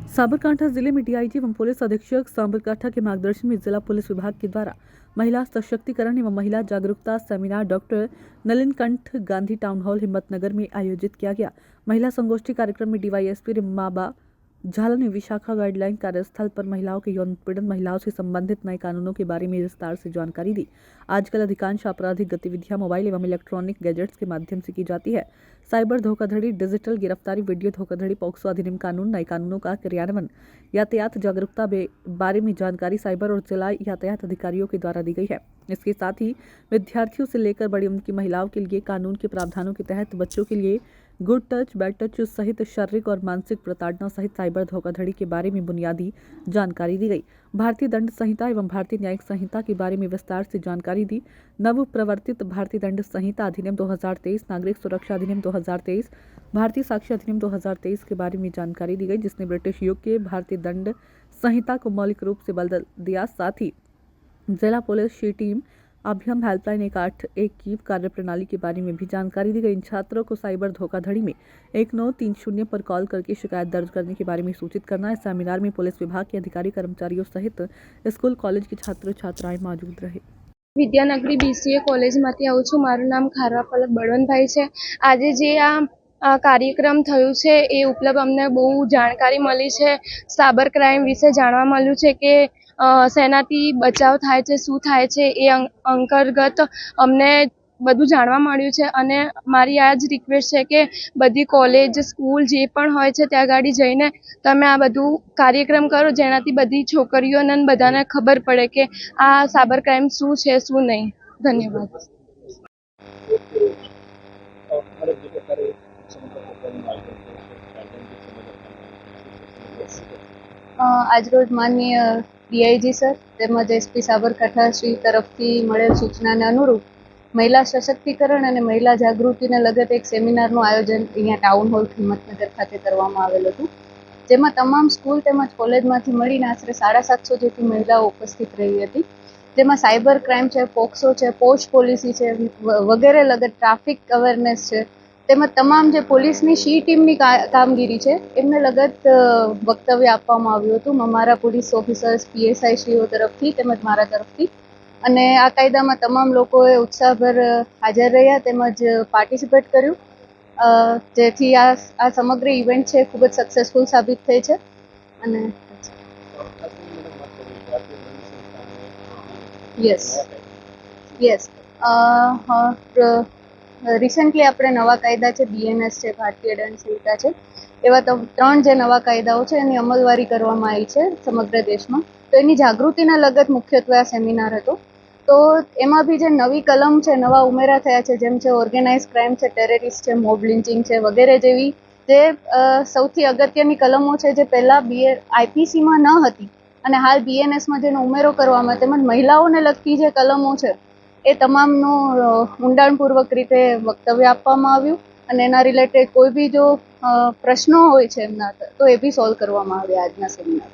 साबरकांठा जिले में डीआईजी एवं पुलिस अधीक्षक साबरकांठा के मार्गदर्शन में जिला पुलिस विभाग के द्वारा महिला सशक्तिकरण एवं महिला जागरूकता seminar doctor Nalinkanth Gandhi town hall Himmatnagar में आयोजित किया गया। महिला संगोष्ठी कार्यक्रम में डीवाईएसपी रिम्माबा झाला ने विशाखा गाइडलाइन कार्यस्थल पर महिलाओं के यौन उत्पीड़न, महिलाओं से संबंधित नए कानूनों के बारे में विस्तार से जानकारी दी। आजकल अधिकांश आपराधिक गतिविधियां मोबाइल एवं इलेक्ट्रॉनिक गैजेट्स के माध्यम से की जाती है। साइबर धोखाधड़ी, डिजिटल गिरफ्तारी, वीडियो धोखाधड़ी, पॉक्सो अधिनियम कानून, नए कानूनों का क्रियान्वयन, यातायात जागरूकता बारे में जानकारी साइबर और जिला यातायात अधिकारियों के द्वारा दी गई है। इसके साथ ही विद्यार्थियों से लेकर बड़ी उम्र की महिलाओं के लिए कानून के प्रावधानों के तहत बच्चों के लिए गुड टच, बैड टच सहित शारीरिक और मानसिक प्रताड़ना सहित साइबर धोखाधड़ी के बारे में बुनियादी जानकारी दी गई। भारतीय दंड संहिता एवं भारतीय न्यायिक संहिता के बारे में विस्तार से जानकारी दी। नव प्रवर्तित भारतीय दंड संहिता अधिनियम 2023, नागरिक सुरक्षा अधिनियम 2023, भारतीय साक्ष्य अधिनियम 2023 के बारे में जानकारी दी गई, जिसने ब्रिटिश युग के भारतीय दंड संहिता को मौलिक रूप से बदल दिया। साथ ही जिला police she team Abhiyum helpline 181 की कार्यप्रणाली के बारे में भी जानकारी दी गई। इन छात्रों को साइबर धोखाधड़ी में 1930 पर कॉल करके शिकायत दर्ज करने के बारे में सूचित करना है। सेमिनार में पुलिस विभाग के अधिकारी, कर्मचारियों सहित स्कूल कॉलेज के छात्र छात्राएं मौजूद रहे। विद्यानगरी बीसीए कॉलेजमांथी आવું છું। माરું नाम खारवापलक बळवंतभाई છે। આજે જે આ કાર્યક્રમ થયું છે એ ઉપલબ્ધ અમને બહુ જાણકારી મળી છે। સાયબર ક્રાઇમ વિશે જાણવા મળ્યું છે કે શેનાથી બચાવ થાય છે, શું થાય છે એ અંતર્ગત અમને બધું જાણવા મળ્યું છે। અને મારી આ જ રિક્વેસ્ટ છે કે બધી કોલેજ, સ્કૂલ જે પણ હોય છે ત્યાં આગળ જઈને તમે આ બધું કાર્યક્રમ કરો, જેનાથી બધી છોકરીઓને બધાને ખબર પડે કે આ સાયબર ક્રાઇમ શું છે, શું નહીં। ધન્યવાદ। આજરોજ માનનીય ડીઆઈજી સર તેમજ એસપી સાબરકાંઠા શ્રી તરફથી મળેલ સૂચનાને અનુરૂપ મહિલા સશક્તિકરણ અને મહિલા જાગૃતિને લગત એક સેમિનારનું આયોજન અહીંયા ટાઉન હોલ હિંમતનગર ખાતે કરવામાં આવેલ હતું, જેમાં તમામ સ્કૂલ તેમજ કોલેજમાંથી મળીને આશરે 750 જેટલી મહિલાઓ ઉપસ્થિત રહી હતી। જેમાં સાયબર ક્રાઇમ છે, પોક્સો છે, પોસ્ટ પોલિસી છે વગેરે લગત ટ્રાફિક અવેરનેસ છે, તેમજ તમામ જે પોલીસની શી ટીમની કામગીરી છે એમને લગત વક્તવ્ય આપવામાં આવ્યું હતું અમારા પોલીસ ઓફિસર્સ, પીએસઆઈ શ્રીઓ તરફથી તેમજ મારા તરફથી। અને આ કાયદામાં તમામ લોકોએ ઉત્સાહભર હાજર રહ્યા તેમજ પાર્ટિસિપેટ કર્યું, જેથી આ સમગ્ર ઇવેન્ટ છે ખૂબ જ સક્સેસફુલ સાબિત થઈ છે। અને યસ રિસેન્ટલી આપણે નવા કાયદા છે, બીએનએસ છે, ભારતીય દંડ સંહિતા છે, એવા 3 જે નવા કાયદાઓ છે એની અમલવારી કરવામાં આવી છે સમગ્ર દેશમાં। તો એની જાગૃતિના લગત મુખ્યત્વે આ સેમિનાર હતો। તો એમાં બી જે નવી કલમ છે, નવા ઉમેરા થયા છે, જેમ છે ઓર્ગેનાઇઝ ક્રાઇમ છે, ટેરરિસ્ટ છે, મોબ લિન્ચિંગ છે વગેરે જેવી જે સૌથી અગત્યની કલમો છે જે પહેલાં આઈપીસીમાં ન હતી અને હાલ બીએનએસમાં જેનો ઉમેરો કરવામાં, તેમજ મહિલાઓને લગતી જે કલમો છે એ તમામનું ઊંડાણપૂર્વક રીતે વક્તવ્ય આપવામાં આવ્યું અને એના રિલેટેડ કોઈ બી જો પ્રશ્નો હોય છે એમના તો એ બી સોલ્વ કરવામાં આવ્યા આજના સેમિનાર।